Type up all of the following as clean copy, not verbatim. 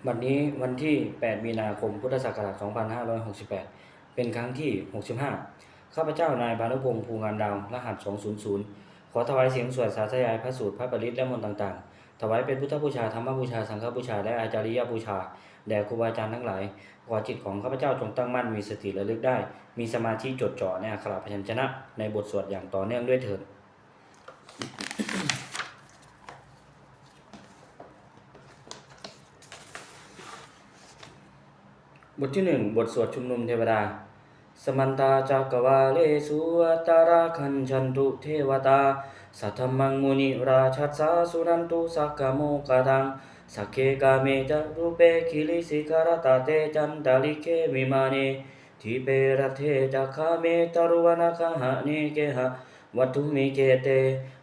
วันนี้วันที่ 8 มีนาคม พุทธศักราช 2568 เป็นครั้งที่ 65 ข้าพเจ้านายพานุพงษ์ภูงามดาว รหัส 200 ขอถวายเสียงสวดสาธยายพระสูตรพระปริตรและมนต์ต่างๆ ถวายเป็นพุทธบูชาธรรมบูชาสังฆบูชาและอาจาริยบูชาแด่ครูบาอาจารย์ทั้งหลายขอจิตของข้าพเจ้าจงตั้งมั่นมีสติระลึกได้มีสมาธิจดจ่อในอักขระพยัญชนะในบทสวดอย่างต่อเนื่องด้วยเถิดบทที่ 1 บทสวดชุมนุมเทวดาสมันตาจักวาเลสุอัตตาราคัญชันตุเทวตาสัทธมังมุนิราชัสสาสุนันตุสักกโมกตังสักเคกาเมจะรูเปคิลิสิกรตาเตจันตาลิเคมิมาเนทิเปรเทจักขาเมตรุวนาคหะเนเกหะวัตถุมิเกเต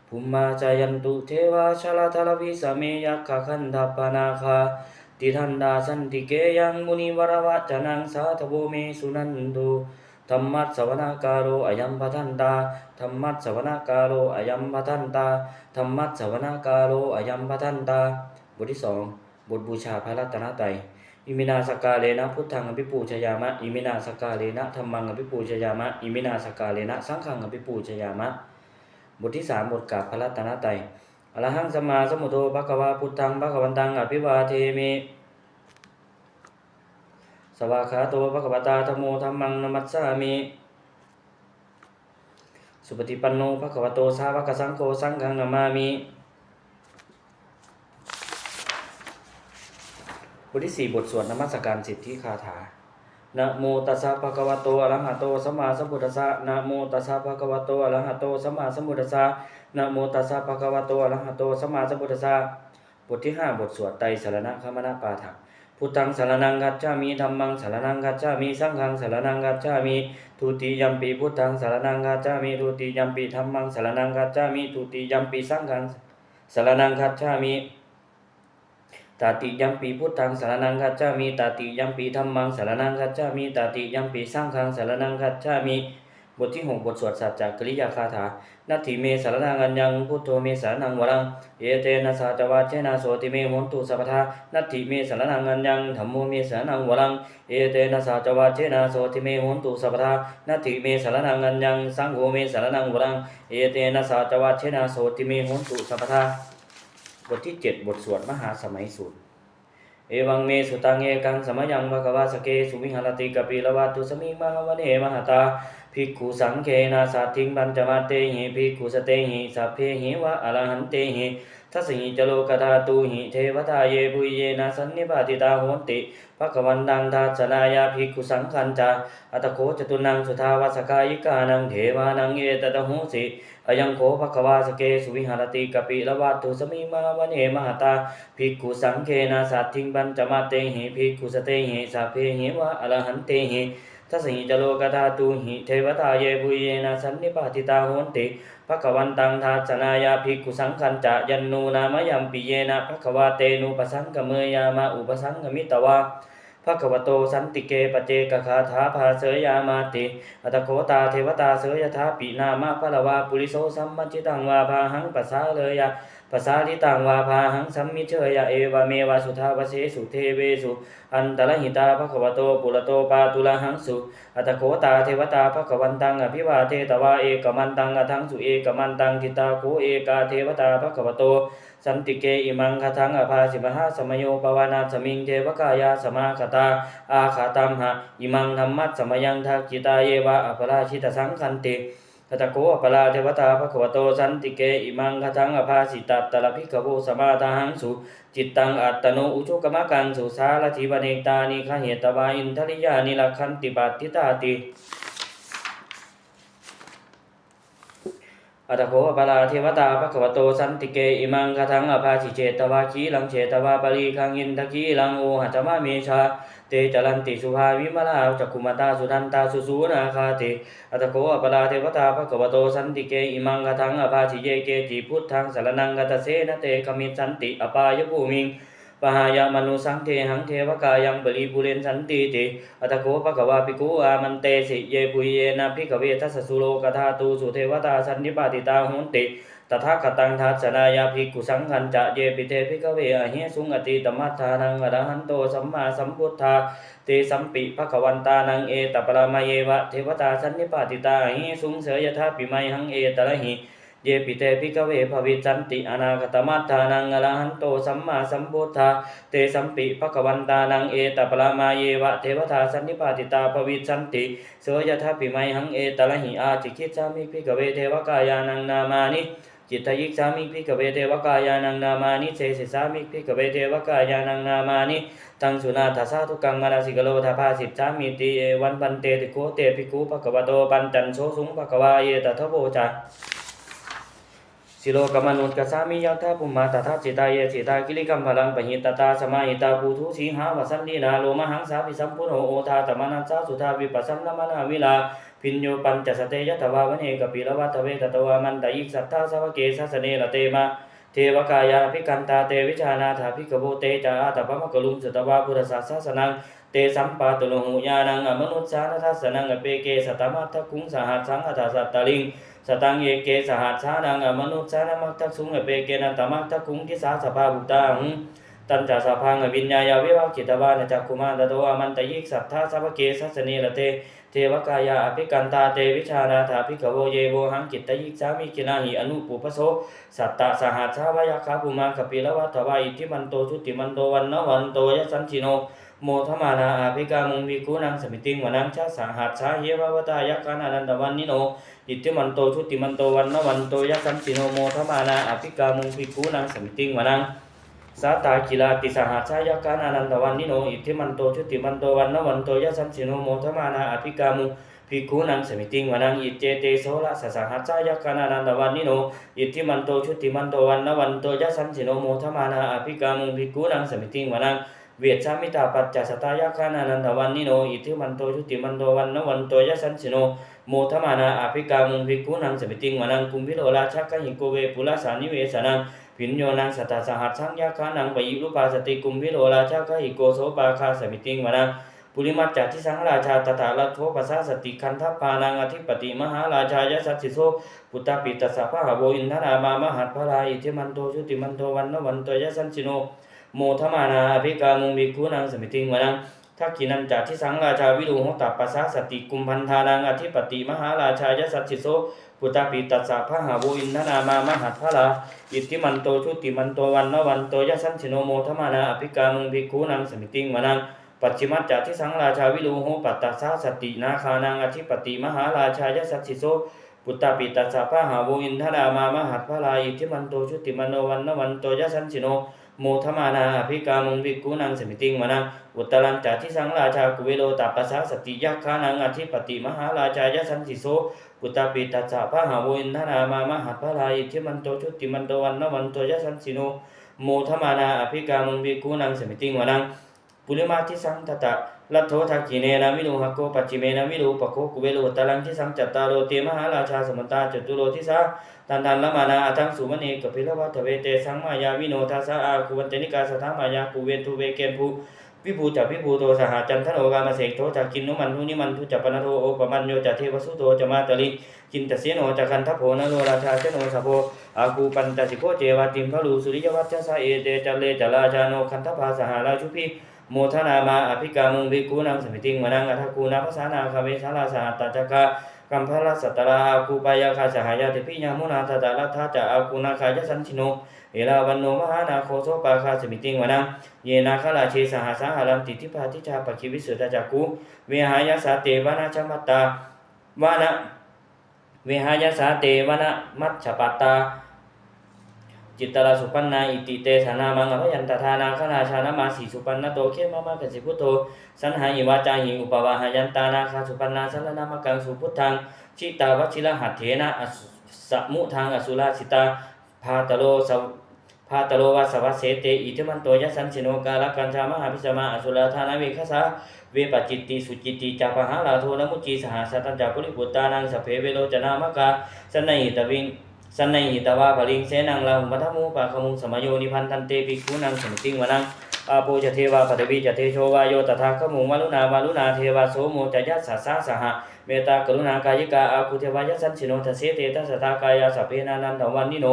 ภุมมาจายันตุเทวาชลาทลวิสเมยักขคันทัปปนาคาติทันดาสันติเกยังมุนิวรวัจนังสาธโวเมสุนันตุธรรมัสสวนากาโรอยัมปทันตาธรรมัสสวนากาโรอยัมปทันตาธรรมัสสวนากาโรอยัมปทันตาบทที่ 2 บทบูชาพระรัตนตรัยอิมินาสกาเลนะพุทธังอภิปูชยามะอิมินาสกาเลนะธัมมังอภิปูชยามะอิมินาสกาเลนะสังฆังอภิปูชยามะบทที่ 3 บทกราบพระรัตนตรัยอรหังสัมมาสัมพุทโธภควาพุทธังภควันตังอภิวาเทมิสวากขาโตภควตาธัมโมธัมมังนัมมัสสามิสุปฏิปันโนภควโตสาวกสังโฆสังฆังนามามิบทที่ 4 บทสวดนมัสการสิทธิคาถานะโมตัสสะภะคะวะโตอะระหะโตสัมมาสัมพุทธัสสะนะโมตัสสะภะคะวะโตอะระหะโตสัมมาสัมพุทธัสสะนะโมตัสสะภะคะวะโตอะระหะโตสัมมาสัมพุทธัสสะบทที่ 5 บทสวดไตรสรณคมนปาฐะพุทธังสรณังคัจฉามิธัมมังสรณังคัจฉามิสังฆังสรณังคัจฉามิทุติยัมปิพุทธังสรณังคัจฉามิทุติยัมปิธัมมังสรณังคัจฉามิทุติยัมปิสังฆังสรณังคัจฉามิตติยัมปีพุทธังสรณังคัจฉามิตติยัมปีธัมมังสรณังคัจฉามิตติยัมปีสังฆังสรณังคัจฉามิบทที่ 6 บทสวดสัจจกริยาคาถานัตถิเมสรณังอัญญังพุทโธเมสรณังวรังเอเตนะสาจวัจเจนะโสติเมโหนตุสัพพทานัตถิเมสรณังอัญญังธัมโมเมสรณังวรังเอเตนะสาจวัจเจนะโสติเมโหนตุสัพพทานัตถิเมสรณังอัญญังสังโฆเมสรณังวรังเอเตนะสาจวัจเจนะโสติเมโหนตุสัพพทาบทที่ 7 บทสวดมหาสมัยสูตรเอวังเมสุตังเอกังสมยังภควาสเกสุวิหารติกปิลวัตุสมิงมหาวเนมหตาภิกขุสังเขนะสัตถิงปัญจมาเตหิภิกขุสเตหิสัพเพหิวะอรหันเตหิทัสสิจโลกธาตุหิเทวตาเยปุเยนะสันนิปาติตาโหนติภควันตังทัสสนายาภิกขุสังขันจาอัตโคจตุนังสุทาวาสกายิกานังเทวานังเอตตะโหสิอยังโคภควาสเกสุวิหารติกปิลวัตุสมิงมหาวเนมหตาภิกขุสังเขนะสัตถิงปัญจมาเตหิภิกขุสเตหิสัพเพหิวะอรหันเตหิทัสสิจโลกธาตุหิเทวตาเยปุเยนะสันนิปาติตาโหนติภควันตังทัสสนายาภิกขุสังขันจะยันนูนามยัมปิเยนะภควาเตนุปสังกเมยามาอุปสังกมิตวาภควโตสันติเกปเจกคาถาภาเสยามาติอัตโคตาเทวตาเสยถาปินามาภลวาปุริโสสัมมัจจิตังวาภาหังปัสสาเลยยะภาษาทิตังวาภาหังสัมมิเชยะเอวเมวะสุทาวเสสุเทเวสุอันตรหิตาภควโตปุระโตปาตุละหังสุอัตโคตาเทวตาภควันตังอภิวาเทตวาเอกมันตังอทังสุเอกมันตังทิตาโคเอกาเทวตาภควโตสันติเกอิมังคทังอภาสิมหาสมโยปวานาสมิงเทวกายาสมาคตาอาคาตัมหะอิมังธรรมัสสมยังทักจิตาเยวะอภราชิตสังคันติตตะโกอปลาเทวตาภควโตสันติเกอิมังคทังอภาสิตัตตะภิกขโวสมาทาหังสุจิตตังอัตตโนอุชุกมะกังสุสารทิวเนตานิขเหตวาอินทริยานิลักขันติปัตติตาติอัตโขอปลาเทวตาภควโตสันติเกอิมังคทังอภาสิเจตวาคีลังเจตวาปริคังอินทคีลังโอหัตมะเมชาเตจลันติสุภาวิมลาจักขุมตาสุทันตาสุสูนาคาติอัตโขอปลาเทวตาภควโตสันติเกอิมังคทังอภาสิเยเกจิพุทธังสรณังกัตเสนเตคมิสันติอปายภูมิงปหายามนุสังเทหังเทวกายังบริบุเรนสันติติอัตโขภควาภิกขุอามันเตสิเยปุเยนะภิกขเวทัสสุโลกธาตุสุเทวตาสันนิปาติตาโหนติ ตถาคตังทัสสนายาภิกขุสังฆัญจะเยปิเตภิกขเวอหิสุงอติตมัฏฐานังอรหันโตสัมมาสัมพุทธาเตสัมปิภควันตานังเอตปรามะเยวะเทวตาสันนิปาติตาอหิสุงเสยถาปิไมหังเอตระหิเยปิเตภิกขเวภวิสันติอนาคตมัฏฐานังอรหันโตสัมมาสัมพุทธาเตสัมปิภควันตานังเอตปรามะเยวะเทวตาสันนิปาติตาภวิสันติเสยถาปิไมหังเอตระหิอาจิคิสามิภิกขเวเทวกายานังนามานิจิตยิกสามิภิกขเวเทวกายานังนามานิเสสิสามิภิกขเวเทวกายานังนามานิตังสุนาทัสสะทุกังมนาสิกโลทาภาสิสามิติเอวันปันเตติโกเตภิกขุภควโตปัญจันโสสุงภควาเยตถะโวจาสิโลกมนุษย์กสามิยัตถะภุมมาตถาจิตายจิตากิริกัมพลังปหิตตาสมาหิตาปูทุสีหาวสันตินาโลมหังสาภิสัมพุโนโอทาตมนัสสาสุทาวิปัสสันนมนาวิลาพิญโยปัญจสเตยตวาวเนกปิลวัตเวตตวามันตยิกสัทธาสวเกสัสเนละเตมาเทวกายาภิกันตาเตวิชานาถาภิกโวเตจาตปะมะกลุมสตวาพุทธสสสนังเตสัมปาตุโลหุญาณังอมนุสสานัสสนังอเปเกสตมัตถคุงสหัสสังอัฏฐสัตตลิงสตังเยเกสหัสสานังอมนุสสานะมัตถสุงอเปเกนันตมัตถคุงทิสาสภาบุตังตันจาสพังวิญญาญาวิวากิตวานะจักขุมารตโตอมันตยิกสัทธาสวเกสัสเนละเตเทวกายาอภิกันตาเตวิชานาถาภิกขโวเยโวหังกิตตยิกสามิกินาหิอนุปุปโสสัตตะสหัสสาวายาคาภุมาคปิลวัตถวาอิทิมันโตชุติมันโตวันนวันโตยสันชิโนโมทมานาอาภิกามุงวิกุนังสมิติงวนังชาสหัสสาเยววตายะกานานันตวันนิโนอิทิมันโตชุติมันโตวันนวันโตยสันชิโนโมทมานาอาภิกามุงวิกุนังสมิติงวนังสาตากิลาติสหัสสายะกานานันตวันนิโนอิทิมันโตชุติมันโตวันนวันโตยสันชิโนโมทมานาอาภิกามุงภิกขุนังสมิติงวนังอิเจเตโสละสหัสสายะกานานันตวันนิโนอิทิมันโตชุติมันโตวันนวันโตยสันชิโนโมทมานาอาภิกามุงภิกขุนังสมิติงวนังเวชสามิตาปัจจสตายะคานานันทวันนิโนอิทิมันโตชุติมันโตวันนวันโตยสันสิโนโมทมานาอาภิกามุงภิกขุนังสมิติงวนังกุมพิโลราชกหิโกเวปุลาสานิเวสนังพิญโยนังสัตตสหัสสังยาคานังปยิรุปาสติกุมพิโลราชกหิโกโสปาคาสมิติงวนังปุริมัจจทิสังราชาตถาลัทโธปัสสะสติคันทัพพานังอธิปติมหาราชายสัจฉิโสปุตตปิตัสสะพะหะโวอินทนามามหัตพลาอิทิมันโตชุติมันโตวันนวันโตยสันสิโนโมทมานาอภิกามุงภิกขุนังสมิติงวนังทักขินันจาทิสังราชาวิรูหตัปปัสสะสติกุมพันธานังอธิปติมหาราชายสัจฉิโสปุตตปิตัสสะพะหะโวอินทนามามหัตพลาอิทิมันโตชุติมันโตวันนวันโตยสันสิโนโมทมานาอภิกามุงภิกขุนังสมิติงวนังปัจฉิมัจจาทิสังราชาวิรูหปัตตัสสะสตินาคานังอธิปติมหาราชายสัจฉิโสปุตตปิตัสสะพะหะโวอินทนามามหัตพลาอิทิมันโตชุติมันโตวันนวันโตยสันสิโนโมทมานาอภิกามุงภิกขุนังสมิติงวนังอุตตรังจาทิสังราชากุเวโลตัปปัสสะสติยัคขานังอธิปติมหาราชายสันติโสปุตตปิตัสสะพะหะโวอินทนามามหัตพลาอิทิมันโตชุติมันโตวันนวันโตยสันสิโนโมทมานาอภิกามุงภิกขุนังสมิติงวนังปุริมาทิสังตตะลัทโธทักขิเนนะวิรูหโกปัจฉิเมนะวิรูปโคกุเวโลอุตตรังทิสังจัตตาโรเตมหาราชาสมันตาจตุโลทิสาตันละมานาอัตังสุมณีกปิลวัตเวเตสังมายาวิโนทัสสะอาคุวันเจนิกาสถามายากุเวนทุเวเกนภูวิภูจักวิภูโตสหจันทโนกามเสกโตจักกินนุมันทุนิมันทุจัปปนโทโอปมันโยจัเทวสุโตจมาตลิกินตเสโนจักขันทโพนโนราชาเชโนสโพอากูปัญจสิโกเจวาติมพลูสุริยวัจสะเอเตจัลเลจราชาโนขันทภาสหราชุพีโมทนามาอภิกามุงภิกขุนังสมิติงวนังอัฏฐกูนาภาษานาคาเวสาราสหัตตจักขะกัมพลสัตตราอาคูปายาคาสหายาติปิญามุนาทัตตะลัทธาจะอากูนาคายสันชิโนเอราวันโนมหานาโคโสปาคาสมิติงวนังเยนาคราเชสหสาหารัมติทิพาทิชาปคิวิสุทธจักขุเวหายาสาเตวนาชมัตตาวานะเวหายาสาเตวนะมัชฌปัตตาจิตตระสุปันนาอิติเตสนามังอภยันตทานาคราชานามาสีสุปันนโตเขมะมะกสิพุทโธสันหาอิวาจาหิอุปวาหายันตานาคาสุปันนาสันนามะกังสุพุทธังชิตาวชิระหัตเถนะสมุทังอสุราสิตาภาตโลวะสวัสเสเตอิทิมันโตยสันสิโนกาลกันชามหาภิสมาอสุราธานาเวคสาเวปจิตติสุจิตติจาปหาลาโทนมุจีสหสัตตจักปุริปุตตานังสเพเวโลจนามกาสนัยตวิง สันในหิตวาภริงเสนังลาหุมัทมุปะขมุงสมโยนิพันธันเตภิกขุนังสมิติงวนังอาโปจะเทวาปฐวีจะเทโชวาโยตถาคมุงวารุณาเทวาโสโมจะยัสสะสหะเมตตากรุณากายิกาอาคุเทวายสันสิโนทัสเสเตทัสสะทากายาสัพเพนานันทวันนิโน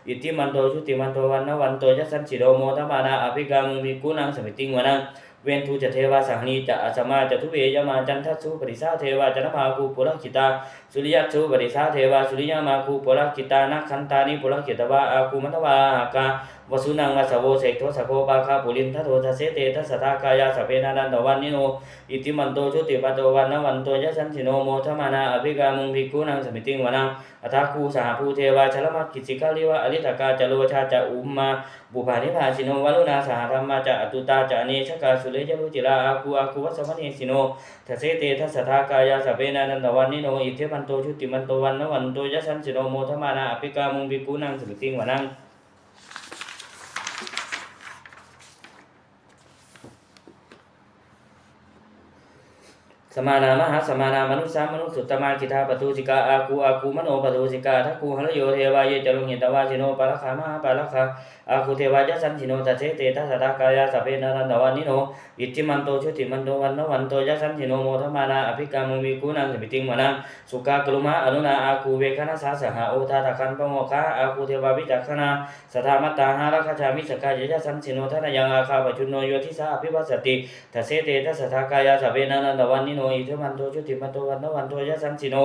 อิติมันโตชุติมันโตวันนวันโตยัสสันสิโดโมทมานาอภิกามุมิกุนังสมิติงวนังเวนทูจะเทวาสังนีจะอสมาจะทุเวยมาจันทัสสุปริสาเทวาจันภาคูปุระขิตาสุริยัสสุปริสาเทวาสุริยมาคูปุระขิตานักขันตานิปุระขิตวาอาคูมัทวาหากาวสุนังวัสโวเสกโทสโคปาคาปุรินทัโททัสเสเตทัสสะทากายาสัพเพนานันทวันนิโนอิติมันโตชุติปัตโตวันนวันโตยัสสันสิโนโมทมานาอภิกามุงภิกขุนังสมิติงวนังอัฏฐคูสหภูเทวาชลมัคคิสิกาลิวะอริตกาจโลชาจะอุมมาบุภานิภาสิโนวรุณาสหธรรมาจะอตุตาจะอเนชกาสุเลจลุจิราอาคูวัสมณีสิโนทัสเสเตทัสสะทากายาสัพเพนานันทวันนิโนอิทิมันโตชุติมันโตวันนวันโตยัสสันสิโนโมทมานาอภิกามุงภิกขุนังสมิติงวนังสมานามหาสมานามนุสามนุสุตตมาคิทาปตุสิกาอาคูมโนปตุสิกาทักคูหรโยเทวายจลุหิตวาสิโนปะละขามหาปะละขาอาคูเทวายสันสิโนทัสเสเตทัสสะทากายาสัพเพนานันทวันนิโนอิทธิมันโตชุติมันโตวันนวันโตยัสสันสิโนโมทมานาอภิกามุมิกุนังสมิติงวนังสุกากลุมาอนุนาอาคูเวคณะสาสหะโอทาตะคันปโมคาอาคูเทวาวิจักขณาสทามัตตาหาราคชามิสกายยัสสันสิโนทนายังอาคาปจุนโนโยทิสาอภิวัสสติทัสเสเตทัสสะทากายาสัพเพนานันทวันนิโนอิทธิมันโตชุติมันโตวันนวันโตยัสสันสิโน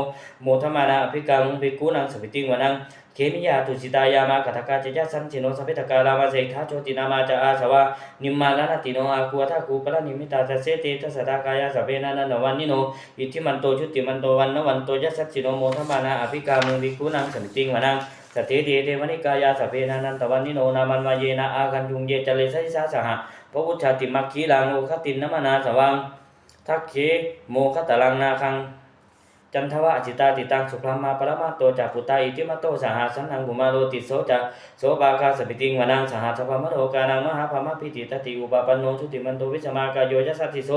โมทมานาอภิกามุภิกขุนังสมิติงวนังเคมิยาตุสิตายามากตกาจยัสสันสิโนสัพเพตกาลามาเสกทาโชตินามาจะอาสวะนิมมาลานาติโนอาคูทักคูปะละนิมิตาทัสเสเตทัสสะทากายาสัพเพนานันทวันนิโนอิทธิมันโตชุติมันโตวันนวันโตยัสสันสิโนโมทมานาอภิกามุภิกขุนังสมิติงวนังสติเตเทวนิกายาสัพเพนานันทวันนิโนนามันวายเยนะอาคันยุงเยจเลสัยสาสหะพระพุทธาติมัคคีลางโนคตินนมนาสวังทักเขโมคตลังนาคังจันทวะจิตาติตังสุภามาปรมาโตจากปุตตาอิติมัตโตสหสันนังบุมาโลติโสจะโสปาคาสปิติงวนังสหสภามโนกานังมหาภามพิติตติอุปปันโนชุติมันโตวิสมากายโยยัสสัตติโส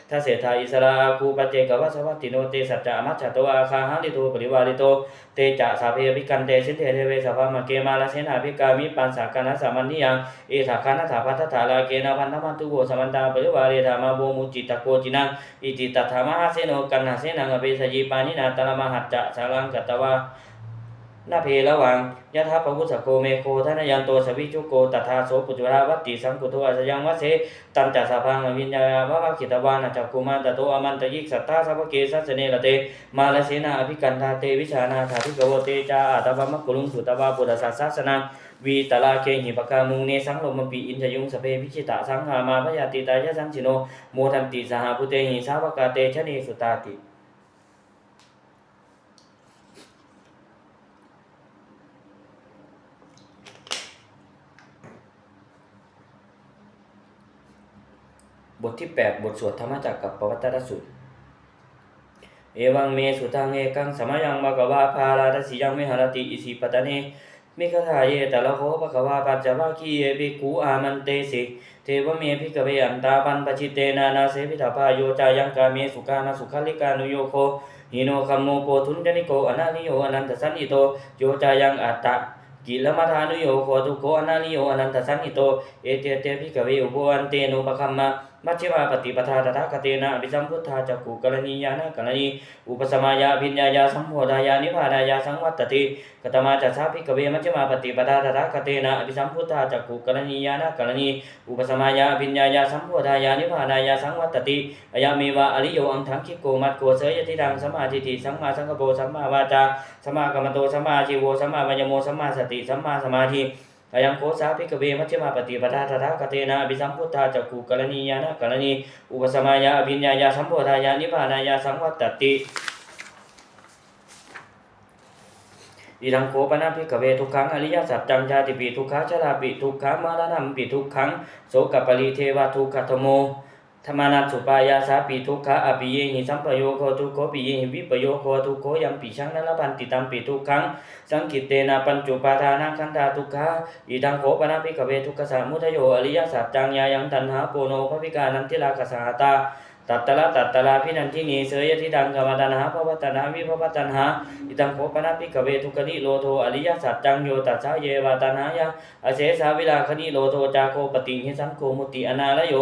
ทัสเสธาอิสราคูปเจกวัสวัตติโนเตสัจจะมัจฉโตอาคาหังลิโตปริวาริโตเตจะสาเพภิกันเตสิเทเทเวสภามเกมาลเสนาภิกามิปันสากานะสามัญนิยังเอถาคานะถาพัทธาลาเกนะพันธมัตตุโกสมันตาปริวาริธามาโบมุจิตโกจินังอิติตัทธามหาเสโนกันหาเสนังอเปสยีปานินาตระมหัจจะสารังกัตตวานาเพระวังยะถาปวุสโกเมโคทนายันโตสวิจุโกตถาโสปุจุราวัตติสังกุโตอาสยังวะเสตัมจัสสะพังวิญญาณวะคิตวานะจักกุมันตโตอมันตยิกสัตตาสัพพเกสัสเนละเตมาลเสนาอภิกันธาเตวิชานาถาภิกโวเตจาอาตวะมะกุลุงสุตวาปุตตะสัสสนังวีตลาเคหิปกามุงเนสังลมปีอินทยุงสเปวิชิตะสังหามาพยาติตายะสังชิโนโมทันติสหพุเตหิสาวกาเตชะเนสุตาติบทที่8บทสวดธรรมจักรกับปวัตตรสูตรเอวังเมสุตังเอกังสมัยังมะกวาภาราทสิยังเมหรติอิสิปตะเนมิคทาเยตะละโหภควาปัจจวาคีเยภิกขุอามันเตสิเทวเมภิกขเวอันตาปันปจิเตนานาเสวิทาพาโยจายังกาเมสุกานาสุขลิกานุโยโคหิโนคัมโมโปทุนจนิโกอนานิโยอนันตสันนิโตโยจายังอัตตะกิลมัทานุโยโคทุโกอนานิโยอนันตสันนิโตเอเตเตภิกขเวอุปวันเตโนปคัมมะมัชฌิมาปฏิปทาตถาคเตนะอภิสัมพุทธาจักขุกรณียานะกรณีอุปสมายาภิญญายาสัมโพธายานิพพานายาสังวัตติกตมาจัสสะภิกขเวมัชฌิมาปฏิปทาตถาคเตนะอภิสัมพุทธาจักขุกรณียานะกรณีอุปสมายาภิญญายาสัมโพธายานิพพานายาสังวัตติอายามีวะอริโยอังถังคิโกมัตโกเสยติตังสัมมาทิฏฐิสัมมาสังกัปโปสัมมาวาจาสัมมากัมมันโตสัมมาอาชีโวสัมมาวัญญโมสัมมาสติสัมมาสมาธิอายังโคสาภิกขเวมัชฌิมาปฏิปทาตถาคเตนะอภิสัมพุทธาจักขุกรณียานะกรณีอุปสมายาอภิญญายาสัมโพธายานิพพานายาสังวัตติอิรังโคปนะภิกขเวทุกขังอริยสัจจังชาติปิทุกขาชราปิทุกขามรณะปิทุกขังโสกปริเทวทุกขโมธรรมานัสสุปายาสาปิทุกขะอภิเยหิสัมปโยโคทุกโคปิเยหิวิปโยโคทุกโคยัมปิชังนัลพันติตัมปิทุกขังสังกิตเตนะปัญจุปาทานาคันธาทุกขาอิทังโคปนะภิกขเวทุกขสามุทโยอริยสัจจังยายังตัณหาโปโนภวิกานันทิราคสหตา ตัตตละตัตตละพินันทินีเสยทิดังกามตัณหาภวตัณหาวิภวตัณหาอิตังโขปนะภิกขเวทุกขนิโรโทอริยสัจจังโยตัสสะเยวาตัณหายะอเสสาวิลาคณิโรโทจาโคปติหิสังโฆมุติอนาลโย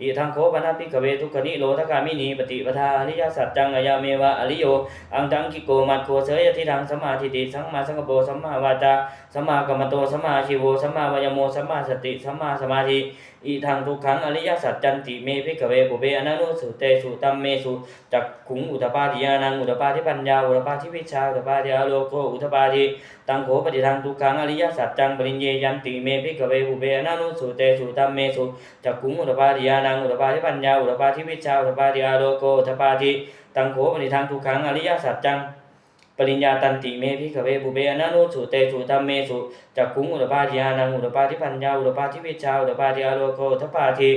อิทังโขปนะภิกขเวทุกขนิโรทกามินีปฏิปทาอริยสัจจังอายาเมวะอริโยอังตังกิโกมัตโคเสยทิดังสัมมาทิฏฐิสัมมาสังกัปโปสัมมาวาจาสัมมากัมมันโตสัมมาชีโวสัมมาวายโมสัมมาสติสัมมาสมาธิอิทังทุกขังอริยสัจจันติเมภิกขเวปุเบอนันนุสุเตสุตัมเมสุจักขุงอุตปาทิยานังอุตปาทิปัญญาอุตปาทิวิชาอุตปาทิอโลโกอุตปาทิตังโขปฏิทังทุกขังอริยสัจจังปริญเยยันติเมภิกขเวปุเบอนันนุสุเตสุตัมเมสุจักขุงอุตปาทิยานังอุตปาทิปัญญาอุตปาทิวิชาอุตปาทิอโลโกอุตปาทิตังโขปฏิทังทุกขังอริยสัจจังปริญญาตันติเมภิกขเวปุเบอนันนุสุเตสุธัมเมสุจักขุงอุตปาทิยานังอุตปาทิปัญญาอุตปาทิวิชาอุตปาทิอโลโกอุตปาทิ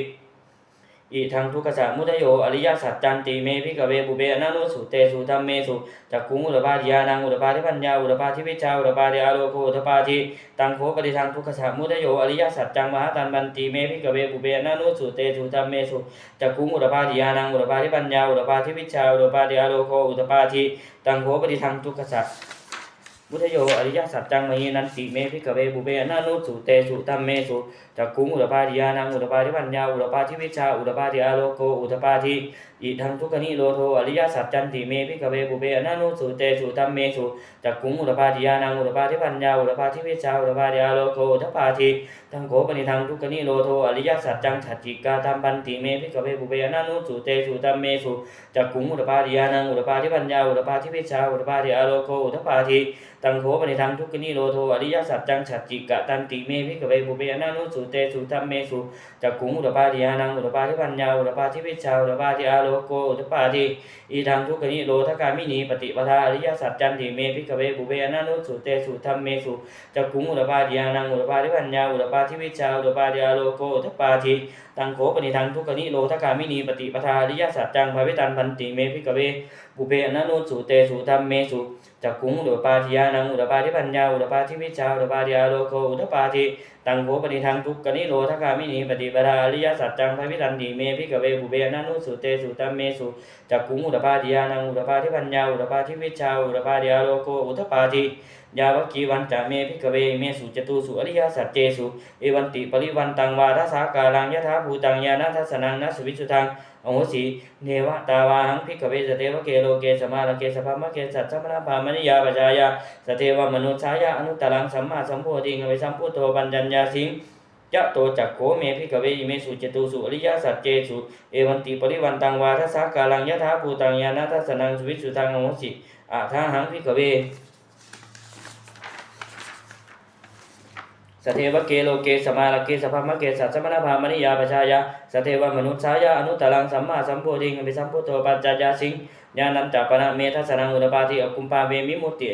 อิทังทุกขะมุทัยโยอริยสัจจันติเมภิกขเวปุเบอนันนุสุเตสุธัมเมสุจักขุงอุตปาทิยานังอุตปาทิปัญญาอุตปาทิวิชาอุตปาทิอโลโกอุตปาทิตังโขปฏิทังทุกขะมุทัยโยอริยสัจจังมหาตันบันติเมภิกขเวปุเบอนันนุสุเตสุธัมเมสุจักขุงอุตปาทิยานังอุตปาทิปัญญาอุตปาทิวิชาอุตปาทิอโลโกอุตปาทิตังโขปฏิทังทุกขะมุทโยอริยสัจจังมหินันติเมภิกขเวปุเบอนันนุสุเตสุธัมเมสุจักขุงอุตปาทิยานังอุตปาทิปัญญาอุตปาทิวิชาอุตปาทิอโลโกอุตปาทิอิทังทุกขนิโรโทอริยสัจจันติเมภิกขเวปุเบอนันนุสุเตสุธัมเมสุจักขุงอุตปาทิยานังอุตปาทิปัญญาอุตปาทิวิชาอุตปาทิอโลโกอุตปาทิตังโขปนิทังทุกขนิโรโทอริยสัจจังฉัจจิกาธัมปันติเมภิกขเวปุเบอนันนุสุเตสุธัมเมสุจักขุงอุตปาทิยานังอุตปาทิปัญญาอุตปาทิวิชาอุตปาทิอโลโกอุตปาทิตังโขปนิทังทุกขนิโรโทอริยสัจจังฉัจจิกะตันติเมภิกขเวปุเบอนันนุสุเตสุธัมเมสุจักขุงอุตปาทิยานังอุตปาทิปัญญาอุตปาทิวิชาอุตปาทิอโลโกอุตปาทิอีทังทุกขนิโรธกามินีปฏิปทาอริยสัจจันติเมภิกขเวปุเบอนันนุสุเตสุธัมเมสุจักขุงอุตปาทิยานังอุตปาทิปัญญาอุตปาทิวิชาอุตปาทิอโลโกอุตปาทิตังโขปนิทังทุกขนิโรธกามินีปฏิปทาอริยสัจจังภวิตันพันติเมภิกขเวปุเบอนันนุสุเตสุธัมเมสุจักขุงอุตปาทิยานังอุตปาทิปัญญาอุตปาทิวิชาอุตปาทิอโลโกอุตปาทิตังโขปนิทังทุกขนิโรธกามินีปฏิปทาอริยสัจจังภวิตันติเมภิกขเวปุเบอนันนุสุเตสุธัมเมสุจักขุงอุตปาทิยานังอุตปาทิปัญญาอุตปาทิวิชาอุตปาทิอโลโกอุตปาทิยาวกีวันจะเมภิกขเวเมสุจตุสุอริยสัจเจสุเอวันติปริวันตังวาทสากาลังยถาภูตังญาณทัสสนังนัสวิสุทังอโหสีเนวตาวาหังภิกขเวสเทวเกโลเกสมาลเกสภามะเกสัจสมณพามณิยาปจายาสเทวมนุษยาอนุตตรังสัมมาสัมโพธิงเวสัมพุทโธปัญญัญญาสิงยะโตจักโขเมภิกขเวอิเมสุจตุสุอริยสัจเจสุเอวันติปริวันตังวาทสากาลังยถาภูตังญาณทัสสนังสวิสุทังอโหสีอะทาหังภิกขเวสเทวเกโลเกสมาลเกสภามะเกสัจสมณพามณิยาปชายาสเทวมนุษยาอนุตตรังสัมมาสัมโพธิงเวสัมพุทโธปัจจยาสิงญาณัญจปนะเมทัสสนังอุตปาทิอกุมภาเวมิมุตติ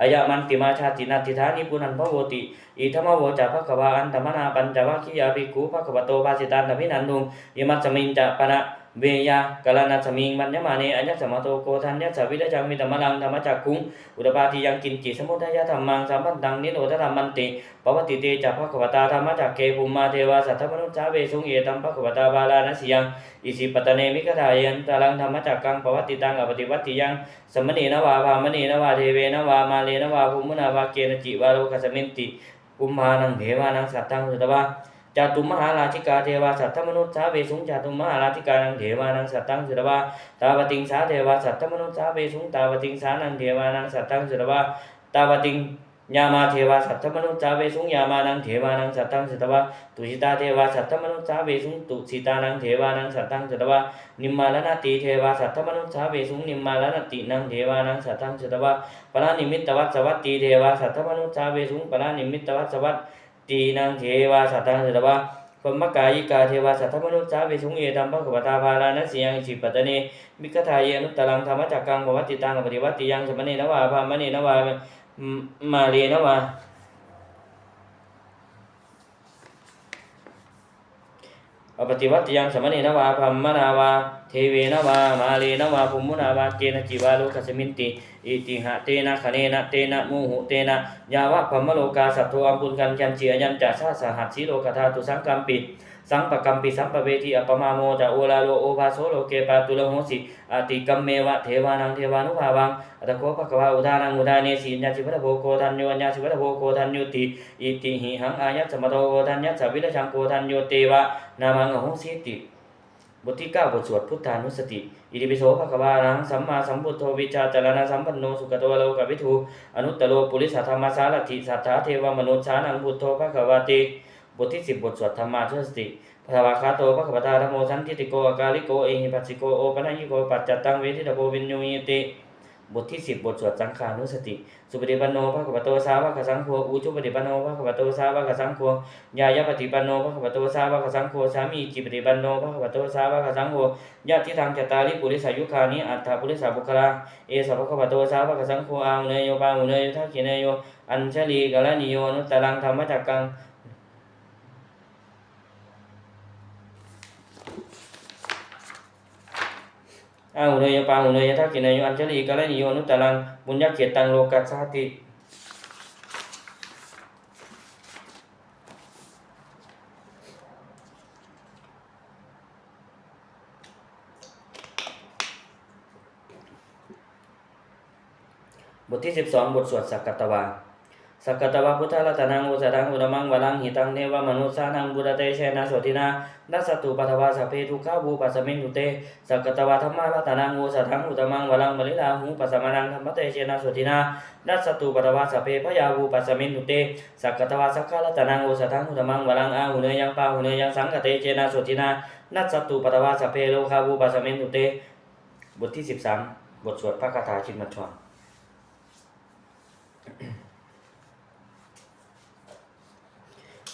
อายะมันติมาชาตินัตถิธานิปุนันภโวติอิธรรมโวจะภควาอันธรรมนาปัญจวัคคียาภิกขุภควโตภาสิตันอภินันทุงยิมัสสมิงจะปนะเวยากาลนัสมิงมัญญมาเนอัญญสมโตโกทัญญสวิรจังมิตมลังธรรมจักขุงอุตปาทิยังกินจิสมุทัยธรรมังสัมปันตังนิโรธธรรมันติปวัตติเตจะภควตาธรรมจักเกภูมิมาเทวาสัทธมนุษย์เวสุงเอตัมภควตาบาลานัสยังอิสิปตเนมิกถายันตาลังธรรมจักกังปวัตติตังอปฏิวัติยังสมณีนวาภามณีนวาเทเวนวามาเลนวาภูมุนาวาเกณจิวาโลกัสมินติกุมภานังเทวานังสัตตังสุตวาจตุมหาราชิกาเทวาสัทธมนุษย์เวสุงจตุมหาราชิกานังเทวานังสัตตังสุตวาตาวติงสาเทวาสัทธมนุษย์เวสุงตาวติงสานังเทวานังสัตตังสุตวาตาวติงยามาเทวาสัทธมนุษย์เวสุงยามานังเทวานังสัตตังสุตวาตุสิตาเทวาสัทธมนุษย์เวสุงตุสิตานังเทวานังสัตตังสุตวานิมมาลนาติเทวาสัทธมนุษย์เวสุงนิมมาลนาตินังเทวานังสัตตังสุตวาปรานิมิตตวัสสวัตติเทวาสัทธมนุษย์เวสุงปรานิมิตตวัสสวัตตินังเทวาสัตตังสุตวาพมกายิกาเทวาสัทธมนุษย์เวสุงเอตัมภควตาภาลานัสยังจิปตเนมิกถาเยอนุตตรังธรรมจักกังปวัตติตังปฏิวัติยังสมณีนวาภามณีนวามาเลนวาอปฏิวัติยังสมณีนวาภามนาวาเท เทเวนวามาเลนวาภุมุนาวาเกนะจิวาโลกัสมินติอิติหะเตนะคะเนนะเตนะโมหุเตนะยาวะพัมมโลกาสัตโตอัมปุญกันยันเจียยันจัสสะสหัสสีโลกธาตุสังกัมปิสังปกัมปิสัมปเวทีอัปปมาโมจะโอลาโลโอภาโสโลเกปาตุลโหสิอติกัมเมวะเทวานังเทวานุภาวังอัตโกภควาอุทานังอุทาเนสีญาสิวัตโภโกทันโยญาสิวัตโภโกทันโยติอิติหิหังอายัสสมโตโกทันยัสสวิรชังโกทันโยเตวะนามังอโหสิติบทที่9บทสวดพุทธานุสติอิติปิโสภควานังสัมมาสัมพุทโธวิชาจารณะสัมปันโนสุขโตโลกวิทูอนุตตโรปุริสธรรมสารถิสัทธาเทวมนุษย์สานังพุทโธภควาติบทที่10บทสวดธรรมานุสติภะวะคาโตภควตาธัมโมสันทิติโกอากาลิโกเอหิปัสสิโกโอปะนะยิโกปัจจัตตังเวทิตาโพวินโยยติบทที่10บทสวดสังฆานุสติสุปฏิปันโนภควโตสาวกสังโฆอุจุปฏิปันโนภควโตสาวกสังโฆญาญปฏิปันโนภควโตสาวกสังโฆสามีจิปฏิปันโนภควโตสาวกสังโฆญาติทังจตาริปุริสายุคานิอัตถปุริสาบุคลาเอสะภควโตสาวกสังโฆอาหุเนโยปาหุเนโยทักขิเนโยอัญชลีกะละนิโยนุตตรังธรรมจักกังอาหุเนยปาหุเนยทักขิเนยอัญชลีกะละนิโยนุตตรังบุญญเขตังโลกัสสาติบทที่12บทสวดสักกตวาสักกตวาพุทธรัตนังอุสถังอุตมังวรังหิตังเทวมนุสสานังบุรเตเชนะโสตินานัสสตุปัทวาสัพเพทุกขาภูปัสสมิงตุเตสักกตวาธัมมารัตนังอุสถังอุตมังวรังมลิลาหูปัสสมานังธรรมเตเชนะโสตินานัสสตุปัทวาสัพเพพยาภูปัสสมิงตุเตสักกตวาสักขะรัตนังอุสถังอุตมังวรังอาหุเนยังปาหุเนยังสังฆเตเชนะโสตินานัสสตุปัทวาสัพเพโลคาภูปัสสมิงตุเตบทที่13บทสวดพระคาถาชินมัชฌร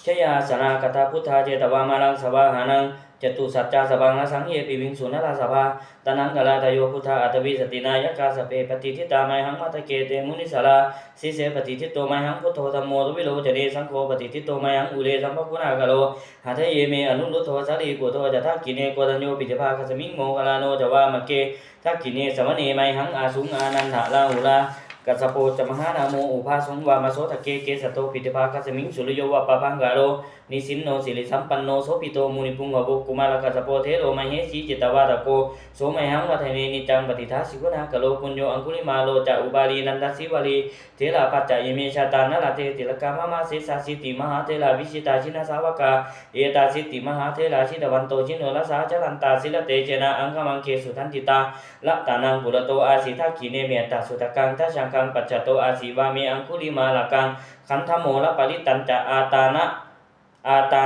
ชยาสนากตาพุทธาเจตวามาลังสวาหานังจตุสัจจาสบังละสังเยปิวิงสุนราสภาตนังกลาตโยพุทธาอัตวิสตินายกาสเปปฏิทิตาไมหังมัตเกเตมุนิสาราสิเสปฏิทิโตไมหังพุทโธธัมโมตุวิโลจเนสังโฆปฏิทิโตไมหังอุเลสัมภกุณากโลหัตเยเมอนุรุตโธสาลีปุโตจะทักกิเนโกตัญโยปิเทภาคสมิงโมกลาโนจะวามเกทักกิเนสมเนไมหังอาสุงอานันทะลาหุลากัสสโปจมหานาโมอุภาสงวามาโสตะเกเกสโตปิติภาคัสมิงสุริโยวะปะพังกาโรนิสินโนสิริสัมปันโนโสปิโตมุนิปุงกบุกุมารกัสสโปเทโรมเหสีจิตวาตโกโสมหังวัฏเนนิจังปฏิทัสสิกุณากโลปุญโยอังคุลิมาโลจะอุบาลีนันทสิวลีเทระปัจจยเมชาตานะละเทติลกามมาเสสาสิติมหาเทระวิชิตาชินาสาวกาเอตาสิติมหาเทระชิตวันโตชิโนรสาจรันตาสิลเตเจนะอังคมังเคสุทันติตาละตานังปุระโตอาสิทักขิเนเมตตาสุตกังทัชังคังปัจจโตอาสิวาเมอังคุลิมาลกังขันธโมละปริตัญจะอาตา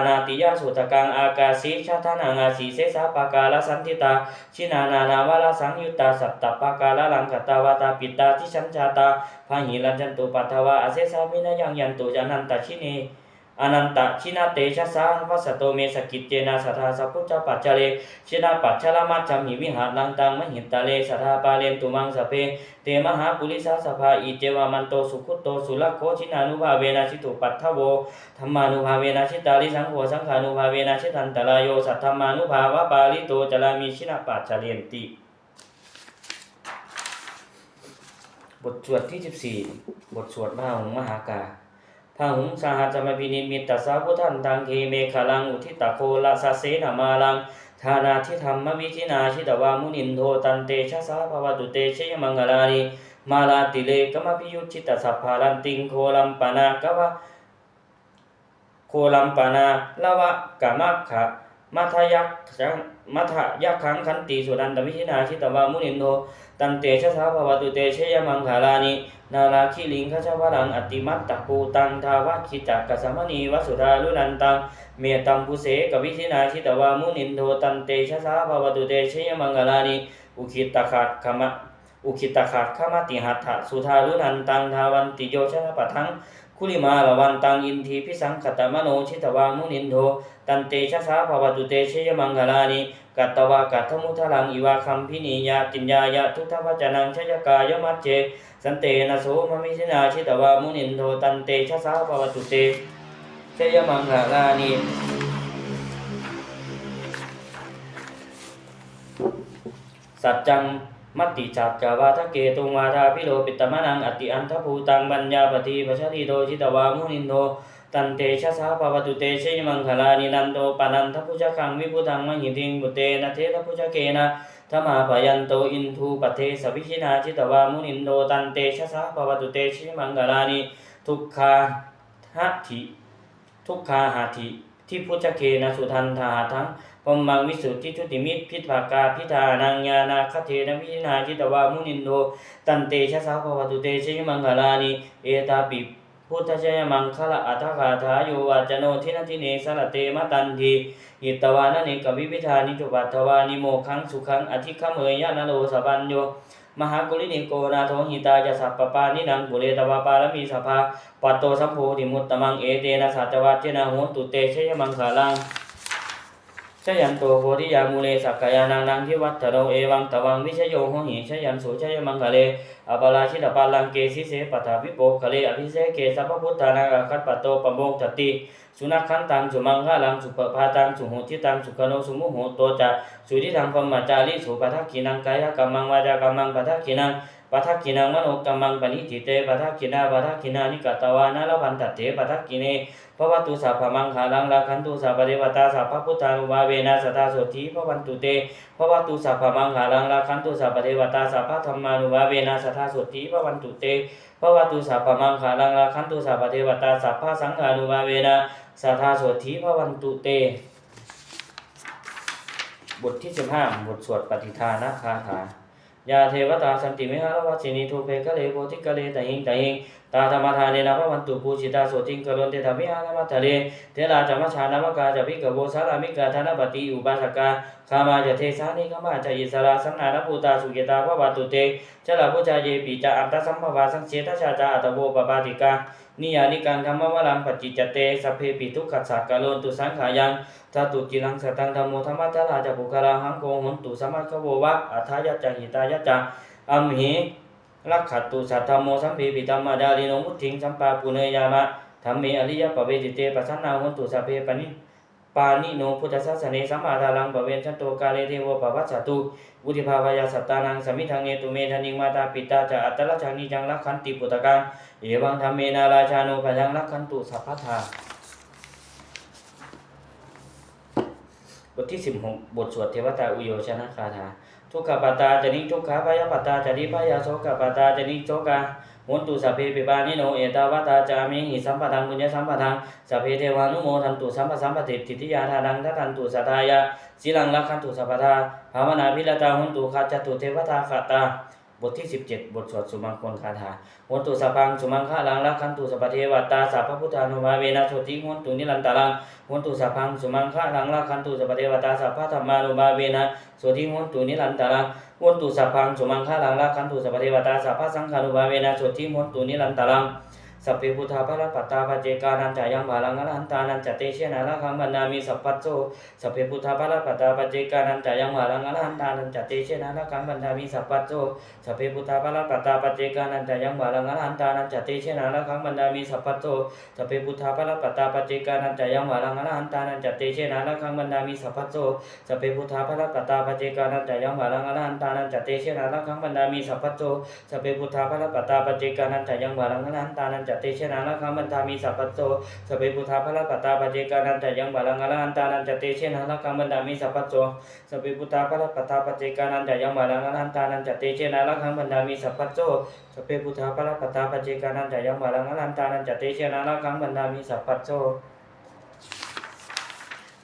นาติยาสุตกังอากาสีชาทานังอาสีเสสาปากาลสันติตาชินานานาวาลสังยุตตาสัตตปากาลลังคตาวาตาปิตาทิชัญชาตาพาหิรัญจันตุปัทถวาอเสสามินายังยันตุจานันตชิเนอนันตชินาเตชะสาวัสโตเมสกิจเจนะสัทธาสัพพุจจปัจจเลชินาปัจฉลามัจจมิวิหารลังตังมหิตตาเลสัทธาปาเลนตุมังสเพเตมหาปุริสาสภาอิเจวามันโตสุขุตโตสุลโคชินานุภาเวนะชิตุปัฏฐโวธรรมานุภาเวนะชิตาลิสังโฆสังฆานุภาเวนะชิตันตรายโยสัทธมานุภาวะปาลิโตจลามิชินาปัจจเลนติบทสวดที่14บทสวดมหาหงส์มหากาพาหุงสหัสมพินิมิตตสาพุทธันตังเทเมฆลังอุทิตโคละสะเสนามาลังธานาทิธรรมวิธินาชิตวามุนินโทตันเตชะสาภวตุเตชยมังกลานิมาลาติเลกมพิยุชิตสัพพาลันติงโคลัมปนากวะโคลัมปนาละวะกามะขะมัทยักขังขันติสุนันตวิธินาชิตวามุนินโทตันเตชะสาภวตุเตชยมังคลานินาราคิลิงขจวรังอติมัตตะปูตังทาวะคิจักกสมณีวสุธาลุนันตังเมตัมปุเสกวิธินาชิตวามุนินโทตันเตชะสาภวตุเตชยมังคลานิอุคิตขาดขมติหัตถสุธาลุนันตังทาวันติโยชนะปัทังคุลิมาลวันตังอินทีพิสังขตมโนชิตวามุนินโทตันเตชะสาภวตุเตชยมังคลานิกัตตวากัตถมุทลังอิวาคัมพินียาติญญายะทุทวจนังชยกายมัจเจสันเตนะโสมมิชินาชิตวามุนินโทตันเตชะสาภวตุเตชยมังคลานิ สัจจังมัตติจักกวาทะเกตุงวาทาพิโลปิตมะนังอติอันทภูตังปัญญาปฏิปัชฌิโตจิตวามุนินโทตันเตชะสาภวตุเตชยมังคลานินันโตปานันทพุจคังวิพุตังมหิติงบุเตนะเททพุจเกนะธรรมาปยันโตอินทูปเทสวิชินาจิตวามุนินโทตันเตชะสาภวตุเตชยมังคลานิทุกขาหะถิที่พุจเกนะสุทันธาทังปมังวิสุทธิชุติมิตรพิภากาพิธานังญาณาคเทนะวินาจิตวามุนินโทตันเตชะสาภวตุเตชยมังคลานิเอตาปิพุทธเจมังคละอัตถกาถาโยวาจโนทินันทิเนสระเตมตันทีหิตวานะเนกวิวิธานิจุปัตถวานิโมขังสุขังอธิขเมยยะนะโลสปัญโยมหากุลินิโกนาโทหิตายะสัพปปานินังบุเรตวาปารมีสภาปัตโตสัมโพธิมุตตมังเอเตนะสัจวัจเจนะโหตุเตชยมังคลังชยันโตโพธิยามูเลสักกายานังทิวัตโรเอวังตวังวิชโยโหหิชยันโสชยมังคะเลอปาราชิตปาลังเกสิเสปทาวิโปคะเลอภิเสเกสัพพุทธานาคัตปโตปโมกขติสุนัขขันตังสุมังคะลังสุปภาตังสุโหทิตังสุขโนสุมุโหโตจะสุทิทังพมจาริสุปทักขินังกายกัมมังวาจากัมมังปทักขินังปทักขินังมโนกัมมังปณิทิเตปทักขินานิกตวานะละพันตเถปทักขิเนภวตุสัพพมังคาลังราคันตุสัพพเทวตาสัพพพุทธานุภาเวนะสัทธาโสธีภวันตุเตภวตุสัพพมังคาลังราคันตุสัพพเทวตาสัพพธรรมานุภาเวนะสัทธาโสธีภวันตุเตภวตุสัพพมังคาลังราคันตุสัพพเทวตาสัพพสังฆานุภาเวนะสัทธาโสธีภวันตุเตบทที่15บทสวดปฏิทานคาถายาเทวตาสันติเมหะวัชินีทูเพกะเลโพธิกะเลตะหิงตาธรรมทานเนนะภวันตุปูชิตาโสติงกะโลเตถามิหะนะมัททะเลเทราจามชานามกาจะภิกขโวสารามิกาธนปฏิอุบาสกาคามาจะเทสานิคมาจะอิสราสังนานภูตาสุเกตาภวตุเตชลาพุจาเยปิจาอัตตสัมภวาสังเชตชาจาอัตโวปปาติกานิยานิกังธรรมวรังปัจจิจเตสัพเพปิทุกขัสสะกะโลตุสังขายังจตุจิลังสตังธัมโมธรรมะทะราจะปุคลาหังโกหนตุสัมมาคโววะอัฏฐายะจะหิตายะจะอัมหิลักขัตตุสัทธโมสัมภิปิตัมมาดาลิโนมุตถิงสัมปาปุเนยามะธัมเมอริยปเวทิเตปัสสนาโหนตุสัพเพปานิโนพุทธศาสเนสัมมาทารังปเวนชันโตกาเลเทวปวัสสตุอุทิภาวายาสัตตานังสมิทังเนตุเมธนิงมาตาปิตาจะอัตตละชังนิจังลักขันติปุตตะกังเอวังธัมเมนาราชาโนภยังลักขันตุสัพพทาบทที่16บทสวดเทวตาอุโยชนะคาถาทุกขปตาจนิทุกขาพยปตาจนิพยโสกปตาจนิโสกาโหนตุสัพเพปิบานิโนเอตาวตาจามิหิสัมปทังปุญญสัมปทังสัพเพเทวานุโมทันตุสัมปสัมปติทิฏฐิยาทานังทันตุสัทธายะสีลังลักขันตุสัพพทาภาวนาภิรตาโหนตุขัจจตุเทวตาคตาบทที่17บทสวดสุมังคลคาถาโหนตุสัพพังสุมังคะลังลักขันตุสัพพเทวตาสัพพพุทธานุภาเวนะโสติโหนตุนิรันตารังโหนตุสัพพังสุมังคะลังลักขันตุสัพพเทวตาสัพพธรรมานุภาเวนะโสติโหนตุนิรันตารังโหนตุสัพพังสุมังคะลังลักขันตุสัพพเทวตาสัพพสังฆานุภาเวนะโสติโหนตุนิรันตารังสัพเพพุทธาภรปัตตาปัจเจกานันจายังบาลังอรหันตานันจเตเชนะละคังบรรณามิสัพพัสโสสัพเพพุทธาภรปัตตาปัจเจกานันจายังบาลังอรหันตานันจเตเชนะละคังบรรณามิสัพพัสโสสัพเพพุทธาภรปัตตาปัจเจกานันจายังบาลังอรหันตานันจเตเชนะละคังบรรณามิสัพพัสโสสัพเพพุทธาภรปัตตาปัจเจกานันจายังบาลังอรหันตานันจเตเชนะละคังบรรณามิสัพพัสโสสัพเพพุทธาภรปัตตาปัจเจกานันจายังบาลังอรหันตานันจเตเชนะละคังบรรณามิสัพพัสโสสัพเพพุทธาภรปัตตาปัจเจกานันจายังบาลังอรหันตานันจเตเชนะละคังบรรณามิสัพพัสโสสัพเพพุทธาภรปัตตาปัจเจกานันจายังบาลังอรหันตานันจเตเชนะละคังบรรณามิสัพพัสโสสัพเพพุทธาภรปัตตาปัจเจกานันจายังบาลังอรหันตานันจเตเชนะละคังบรรณามิสัพพัสโสสัพเพพุทธาภรปัตตาปัจเจกานันจายังบาลังอรหันตานันจเตเชนะละคังบรรณามิสัพพัสโส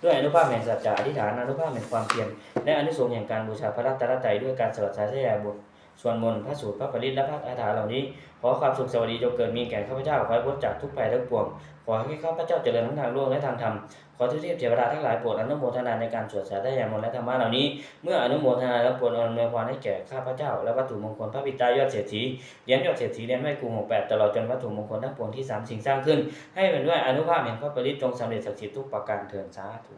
ด้วยอนุภาพแห่งสัจจะอธิษฐานอนุภาพแห่งความเพียรและอานิสงส์แห่งการบูชาพระรัตนตรัยด้วยการสวดสาธยายบทสวดมนต์พระสูตรพระปริตรและพระคาถาเหล่านี้ขอความสุขสวัสดีจงเกิดมีแก่ข้าพเจ้าขอให้พ้นจากทุกภัยทั้งปวงขอให้ข้าพเจ้าเจริญทั้งทางโลกและทางธรรมขอทุกเทพเทวดาทั้งหลายโปรดอนุโมทนาในการสวดสาธยายมนต์และธรรมะเหล่านี้เมื่ออนุโมทนาแล้วโปรดอำนวยพรให้แก่ข้าพเจ้าและวัตถุมงคลพระปิตายอดเศรษฐีเหรียญยอดเศรษฐีเหรียญไหว้ครู68ตลอดจนวัตถุมงคลทั้งปวงที่3สิ่งสร้างขึ้นให้เป็นด้วยอนุภาพแห่งพระปริตรจงสำเร็จศักดิ์สิทธิ์ทุกประการเถิดสาธุ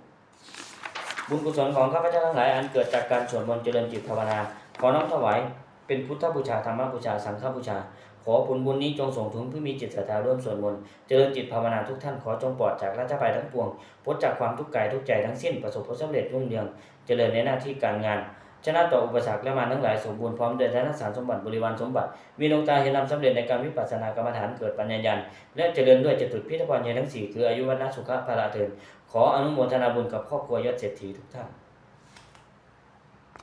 บุญกุศลของข้าพเจ้าทั้งหลายอันเกิดจากการสวดมนต์เจริญจิตภาวนาขอน้อมถวายเป็นพุทธบูชาธรรมบูชาสังฆบูชาขอผลบุญนี้จงส่งถึงผู้มีจิตศรัทธาร่วมสวดมนต์เจริญจิตภาวนาทุกท่านขอจงปลอดจากราชภัยทั้งปวงพ้นจากความทุกข์กายทุกใจทั้งสิ้นประสบผลสำเร็จรุ่งเรืองเจริญในหน้าที่การงาน ชนะต่ออุปสรรคและมารทั้งหลายสมบูรณ์พร้อมด้วยธนสารสมบัติบริวารสมบัติมีดวงตาเห็นธรรมสำเร็จในการวิปัสสนากรรมฐานเกิดปัญญาญาณและเจริญด้วยจตุตพิธภัณฑ์ทั้ง4คืออายุวัฒนะสุขะพละเทินขออนุโมทนาบุญกับครอบครัวยศเศรษฐีทุกท่าน